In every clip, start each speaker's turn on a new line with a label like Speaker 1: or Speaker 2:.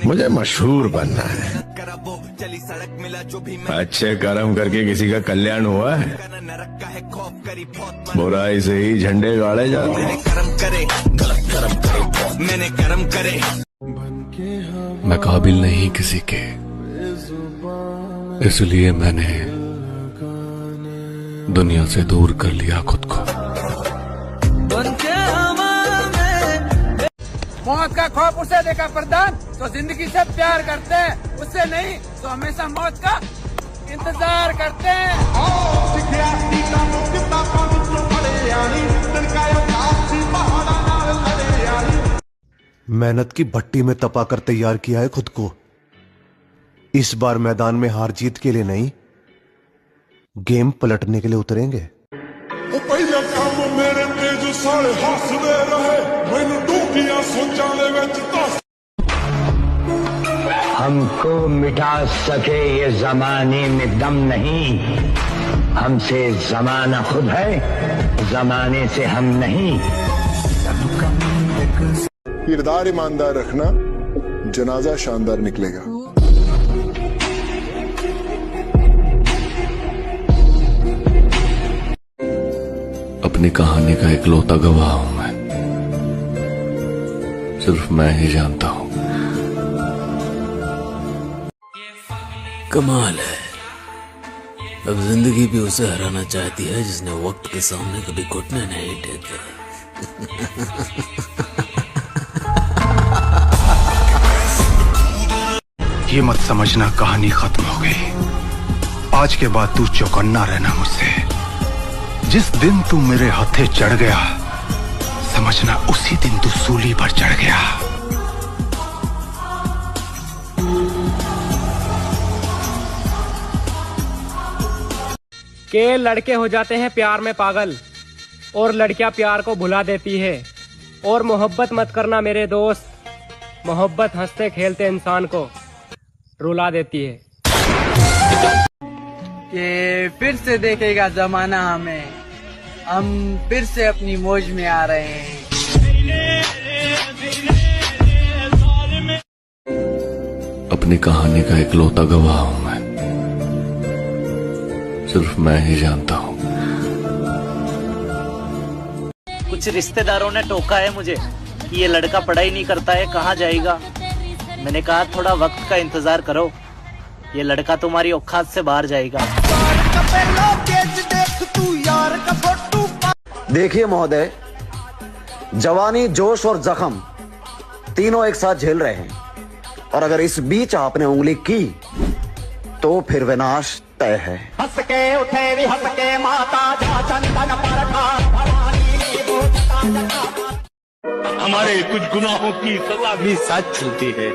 Speaker 1: मुझे मशहूर बनना है। अच्छे कर्म करके किसी का कल्याण हुआ है, बुराई से ही झंडे गाड़े जाते हैं।
Speaker 2: मैं काबिल नहीं किसी के, इसलिए मैंने दुनिया से दूर कर लिया खुद को।
Speaker 3: मौत का खौफ उसे देखा प्रधान तो जिंदगी से प्यार करते हैं, उससे नहीं तो हमेशा मौत का इंतजार करते हैं।
Speaker 4: मेहनत की भट्टी में तपा कर तैयार किया है खुद को। इस बार मैदान में हार जीत के लिए नहीं, गेम पलटने के लिए उतरेंगे।
Speaker 5: हमको मिटा सके ये जमाने में दम नहीं, हमसे जमाना खुद है, जमाने से हम नहीं।
Speaker 6: किरदार ईमानदार रखना, जनाजा शानदार निकलेगा।
Speaker 2: अपनी कहानी का इकलौता गवाह हूं मैं, सिर्फ मैं ही जानता हूं।
Speaker 7: कमाल है, अब जिंदगी भी उसे हराना चाहती है जिसने वक्त के सामने कभी घुटने नहीं टेके।
Speaker 8: ये मत समझना कहानी खत्म हो गई, आज के बाद तू चौकन्ना रहना मुझसे। जिस दिन तू मेरे हथे चढ़ गया, समझना उसी दिन तू सूली पर चढ़ गया।
Speaker 3: के लड़के हो जाते हैं प्यार में पागल और लड़कियां प्यार को भुला देती है। और मोहब्बत मत करना मेरे दोस्त, मोहब्बत हंसते खेलते इंसान को रुला देती है।
Speaker 9: कि फिर से देखेगा जमाना हमें, हम फिर से अपनी मौज में आ रहे हैं।
Speaker 2: अपनी कहानी का इकलौता गवाह हूं मैं, सिर्फ मैं ही जानता हूं।
Speaker 10: कुछ रिश्तेदारों ने टोका है मुझे कि ये लड़का पढ़ाई नहीं करता है, कहाँ जाएगा। मैंने कहा थोड़ा वक्त का इंतजार करो, ये लड़का तुम्हारी औकात से बाहर जाएगा।
Speaker 5: देखिए महोदय, जवानी, जोश और जख्म तीनों एक साथ झेल रहे हैं, और अगर इस बीच आपने उंगली की तो फिर विनाश तय है। हंस के उठे भी हंस के माता जा चंदन पर
Speaker 11: हमारे कुछ गुनाहों की सजा भी साथ चलती है,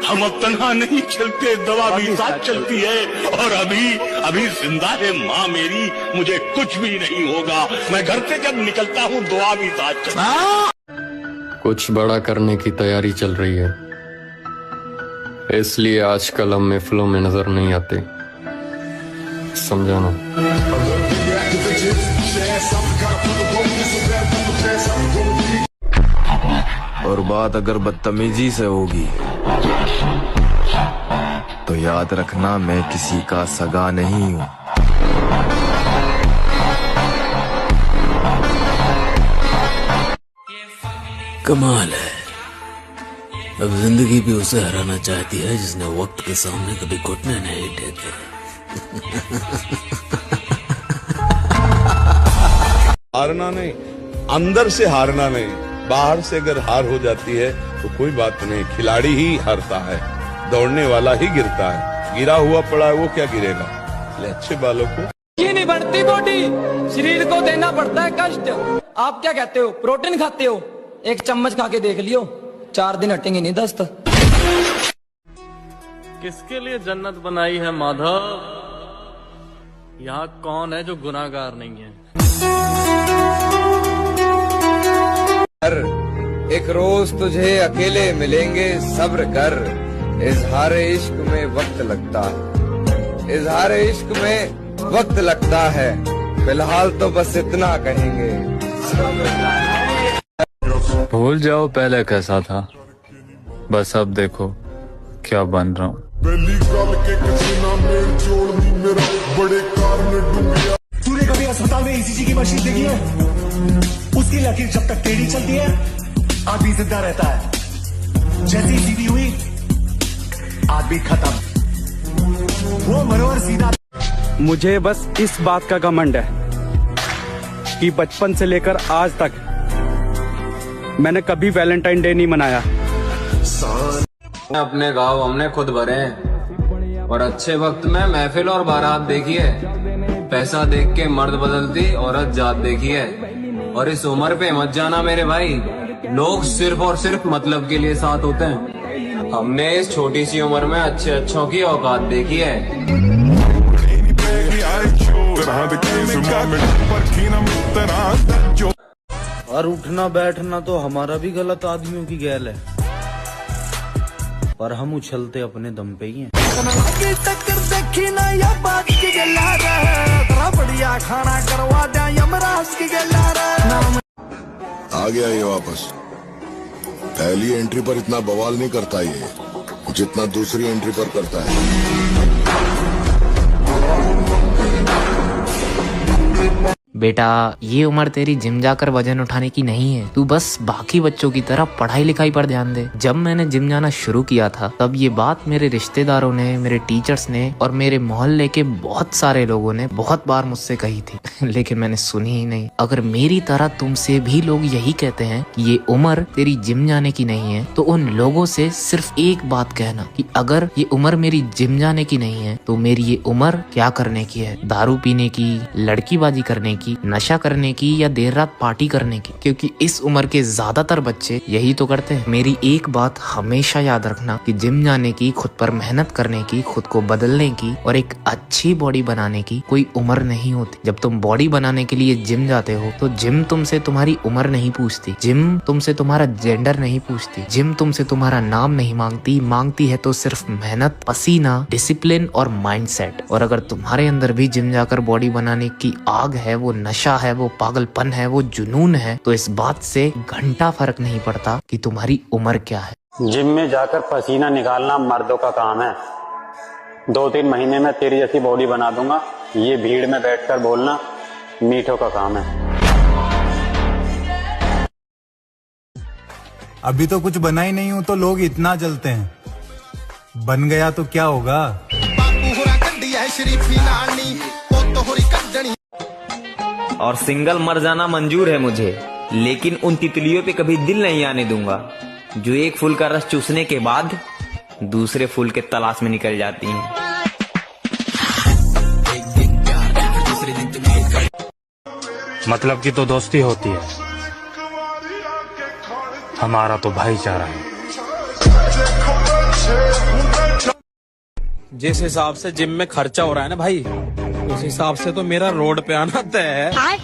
Speaker 11: हम अब तन्हा नहीं चलते, दवा भी साथ चलती है। और अभी जिंदा है माँ मेरी, मुझे कुछ भी नहीं होगा। मैं घर से जब निकलता हूँ दुआ भी साथ चलती है।
Speaker 2: कुछ बड़ा करने की तैयारी चल रही है, इसलिए आजकल हम महफिलों में नजर नहीं आते, समझाना।
Speaker 12: और बात अगर बदतमीजी से होगी तो याद रखना मैं किसी का सगा नहीं हूँ।
Speaker 7: कमाल है, अब जिंदगी भी उसे हराना चाहती है जिसने वक्त के सामने कभी घुटने नहीं टेके।
Speaker 11: हारना नहीं, अंदर से हारना नहीं, बाहर से अगर हार हो जाती है तो कोई बात नहीं, खिलाड़ी ही हारता है, दौड़ने वाला ही गिरता है। गिरा हुआ पड़ा है वो क्या गिरेगा। अच्छे बालों को
Speaker 3: ये नहीं बढ़ती बॉडी, शरीर को देना पड़ता है कष्ट। आप क्या कहते हो, प्रोटीन खाते हो? एक चम्मच खा के देख लियो, 4 दिन हटेंगे नहीं दस्त।
Speaker 13: किसके लिए जन्नत बनाई है माधव, यहाँ कौन है जो गुनाहगार नहीं है।
Speaker 14: एक रोज तुझे अकेले मिलेंगे, सब्र कर, इजहार इश्क में वक्त लगता है, इजहार इश्क में वक्त लगता है, फिलहाल तो बस इतना कहेंगे।
Speaker 2: भूल जाओ पहले कैसा था, बस अब देखो
Speaker 13: क्या बन रहा हूँ।
Speaker 15: तूने कभी अस्पताल में ईसीजी की मशीन देखी है? उसकी लकीर जब तक टेढ़ी चलती है आदमी जिंदा रहता है, जैसी सीधी हुई आदमी खत्म। वो मरोर सीधा।
Speaker 16: मुझे बस इस बात का घमंड है कि बचपन से लेकर आज तक मैंने कभी वैलेंटाइन डे नहीं मनाया।
Speaker 2: अपने गाँव हमने खुद भरे हैं और अच्छे वक्त में महफिल और बारात देखी है। पैसा देख के मर्द बदलती औरत जात देखी है। और इस उम्र पे मत जाना मेरे भाई, लोग सिर्फ और सिर्फ मतलब के लिए साथ होते हैं। हमने इस छोटी सी उम्र में अच्छे अच्छों की औकात देखी है।
Speaker 17: और उठना बैठना तो हमारा भी गलत आदमियों की गैल है, पर हम उछलते अपने दम पे ही हैं। टक्कर देखी ना या बात की गला रहा, बढ़िया खाना करवा दे यमराज की गला रहा।
Speaker 6: आ गया ये वापस। पहली एंट्री पर इतना बवाल नहीं करता ये जितना दूसरी एंट्री पर करता है।
Speaker 18: बेटा ये उम्र तेरी जिम जाकर वजन उठाने की नहीं है, तू बस बाकी बच्चों की तरह पढ़ाई लिखाई पर ध्यान दे। जब मैंने जिम जाना शुरू किया था तब ये बात मेरे रिश्तेदारों ने, मेरे टीचर्स ने और मेरे मोहल्ले के बहुत सारे लोगों ने बहुत बार मुझसे कही थी लेकिन मैंने सुनी ही नहीं। अगर मेरी तरह तुमसे भी लोग यही कहते हैं कि ये उम्र तेरी जिम जाने की नहीं है, तो उन लोगों से सिर्फ एक बात कहना कि अगर ये उम्र मेरी जिम जाने की नहीं है तो मेरी ये उम्र क्या करने की है? दारू पीने की, लड़कीबाजी करने की, नशा करने की या देर रात पार्टी करने की? क्योंकि इस उम्र के ज्यादातर बच्चे यही तो करते हैं। मेरी एक बात हमेशा याद रखना कि जिम जाने की, खुद पर मेहनत करने की, खुद को बदलने की और एक अच्छी बॉडी बनाने की कोई उम्र नहीं होती। जब तुम बॉडी बनाने के लिए जिम जाते हो तो जिम तुमसे तुम्हारी उम्र नहीं पूछती, जिम तुमसे तुम्हारा जेंडर नहीं पूछती, जिम तुमसे तुम्हारा नाम नहीं मांगती। मांगती है तो सिर्फ मेहनत, पसीना, डिसिप्लिन और माइंडसेट। और अगर तुम्हारे अंदर भी जिम जाकर बॉडी बनाने की आग है, वो नशा है, वो पागलपन है, वो जुनून है, तो इस बात से घंटा फर्क नहीं पड़ता कि तुम्हारी उम्र क्या है।
Speaker 19: जिम में जाकर पसीना निकालना मर्दों का काम है। 2-3 महीने में तेरी जैसी बॉडी बना दूंगा। ये भीड़ में बैठकर बोलना मीठों का काम है।
Speaker 20: अभी तो कुछ बना ही नहीं हूं तो लोग इतना जलते हैं, बन गया तो क्या होगा।
Speaker 21: और सिंगल मर जाना मंजूर है मुझे, लेकिन उन तितलियों पे कभी दिल नहीं आने दूंगा जो एक फूल का रस चूसने के बाद दूसरे फूल के तलाश में निकल जाती हैं।
Speaker 22: मतलब की तो दोस्ती होती है, हमारा तो भाईचारा है।
Speaker 23: जिस हिसाब से जिम में खर्चा हो रहा है ना भाई, उस हिसाब से तो मेरा रोड पे आना तय है।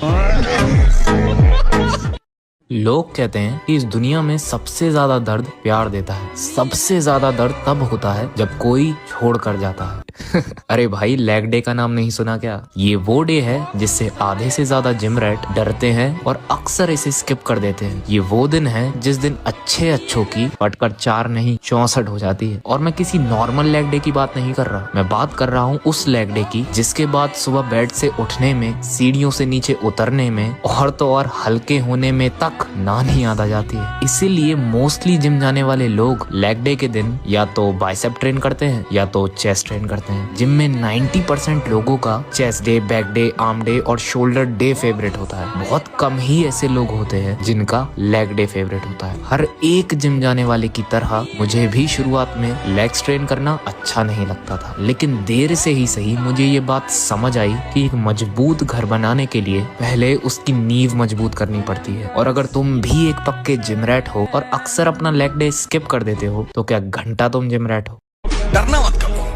Speaker 18: लोग कहते हैं कि इस दुनिया में सबसे ज्यादा दर्द प्यार देता है, सबसे ज्यादा दर्द तब होता है जब कोई छोड़ कर जाता है। अरे भाई, लेग डे का नाम नहीं सुना क्या? ये वो डे है जिससे आधे से ज्यादा जिम रैट डरते हैं और अक्सर इसे स्किप कर देते हैं। ये वो दिन है जिस दिन अच्छे अच्छों की पटकर 4 नहीं 64 हो जाती है। और मैं किसी नॉर्मल लेग डे की बात नहीं कर रहा, मैं बात कर रहा हूँ उस लेग डे की जिसके बाद सुबह बेड से उठने में, सीढ़ियों से नीचे उतरने में और तो और हल्के होने में तक नान ही याद आ जाती है। इसीलिए मोस्टली जिम जाने वाले लोग लेग डे के दिन या तो बाइसेप ट्रेन करते हैं या तो चेस्ट ट्रेन करते हैं। जिम में 90% लोगों का chest day, back day, arm day और शोल्डर डे फेवरेट होता है। बहुत कम ही ऐसे लोग होते हैं जिनका लेग डे फेवरेट होता है। हर एक जिम जाने वाले की तरह मुझे भी शुरुआत में लेग्स ट्रेन करना अच्छा नहीं लगता था, लेकिन देर से ही सही मुझे ये बात समझ आई कि एक मजबूत घर बनाने के लिए पहले उसकी नींव मजबूत करनी पड़ती है। और अगर तुम भी एक पक्के जिम रैट हो और अक्सर अपना लेग डे स्किप कर देते हो तो क्या घंटा तुम जिम रैट हो?
Speaker 23: डरना मत करो।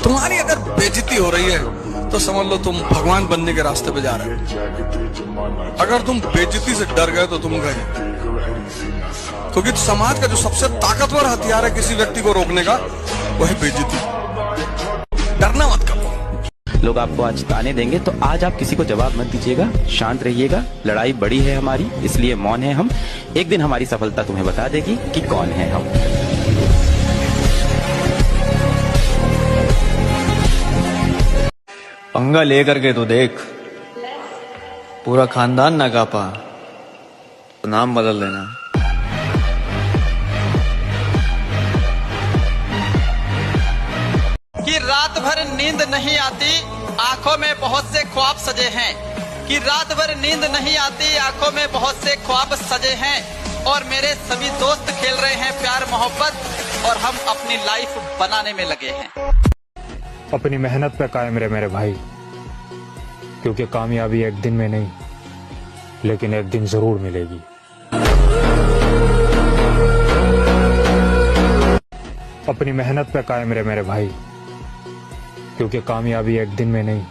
Speaker 23: तुम्हारी अगर बेइज्जती हो रही है तो समझ लो तुम भगवान बनने के रास्ते पे जा रहे हो। अगर तुम बेइज्जती से डर गए तो तुम गए, क्योंकि समाज का जो सबसे ताकतवर हथियार है किसी व्यक्ति को रोकने का, वो है बेइज्जती। डरना मत करो।
Speaker 24: लोग आपको आज ताने देंगे तो आज आप किसी को जवाब मत दीजिएगा, शांत रहिएगा। लड़ाई बड़ी है हमारी, इसलिए मौन है हम। एक दिन हमारी सफलता तुम्हें बता देगी कि कौन है हम।
Speaker 1: पंगा लेकर के तो देख, पूरा खानदान ना कापा तो नाम बदल देना।
Speaker 4: कि रात भर नींद नहीं आती, आंखों में बहुत से ख्वाब सजे हैं। कि रात भर नींद नहीं आती, आंखों में बहुत से ख्वाब सजे हैं। और मेरे सभी दोस्त खेल रहे हैं प्यार मोहब्बत, और हम अपनी लाइफ बनाने में लगे हैं।
Speaker 22: अपनी मेहनत पे कायम रहे मेरे भाई, क्योंकि कामयाबी एक दिन में नहीं लेकिन एक दिन जरूर मिलेगी। अपनी मेहनत पे कायम रहे मेरे भाई, क्योंकि कामयाबी एक दिन में नहीं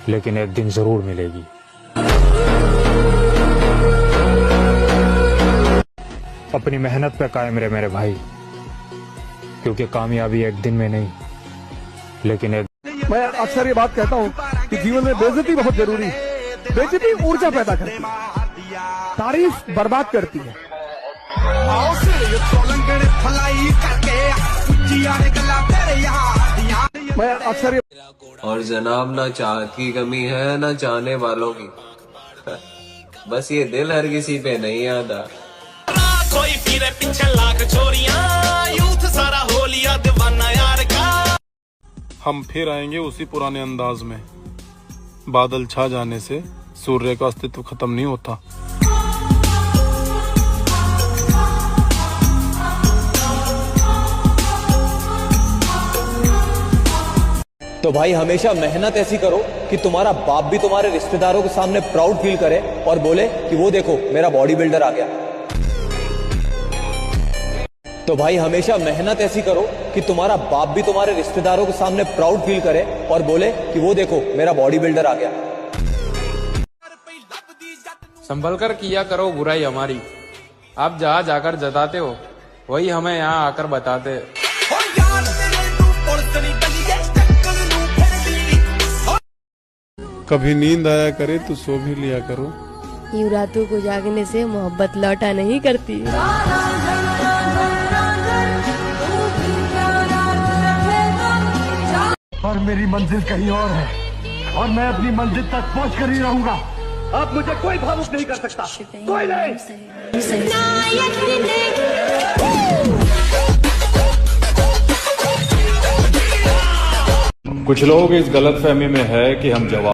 Speaker 22: लेकिन एक दिन जरूर मिलेगी। अपनी मेहनत पे कायम रहे मेरे भाई, क्योंकि कामयाबी एक दिन में नहीं लेकिन एक।
Speaker 8: मैं अक्सर ये बात कहता हूँ कि जीवन में बेइज्जती बहुत जरूरी है। बेइज्जती ऊर्जा पैदा करती है, तारीफ बर्बाद करती है। मैं अक्सर
Speaker 2: और जनाब ना चाहत की कमी है ना चाहने वालों की, बस ये दिल हर किसी पे नहीं आता।
Speaker 17: कोई फिरे पीछे लाख छोरियां, यूथ सारा हो लिया दीवाना यार का।
Speaker 9: हम फिर आएंगे उसी पुराने अंदाज में। बादल छा जाने से सूर्य का अस्तित्व खत्म नहीं होता।
Speaker 25: तो भाई हमेशा मेहनत ऐसी करो कि तुम्हारा बाप भी तुम्हारे रिश्तेदारों के सामने प्राउड फील करे और बोले कि वो देखो मेरा बॉडी बिल्डर आ गया। तो भाई हमेशा मेहनत ऐसी करो कि तुम्हारा बाप भी तुम्हारे रिश्तेदारों के सामने प्राउड फील करे और बोले कि वो देखो मेरा बॉडी बिल्डर आ गया।
Speaker 26: संभल कर किया करो बुराई हमारी, आप जहाँ जाकर जताते हो वही हमें यहाँ आकर बताते।
Speaker 9: कभी नींद आया करे तो सो भी लिया करो।
Speaker 27: यूं रातों को जागने से मोहब्बत लौटा नहीं करती।
Speaker 15: और मेरी मंजिल कहीं और है, और मैं अपनी मंजिल तक पहुंच कर ही रहूंगा। आप मुझे कोई भावुक नहीं कर सकता, कोई नहीं।
Speaker 9: कुछ लोग इस गलतफहमी में है कि हम जवाब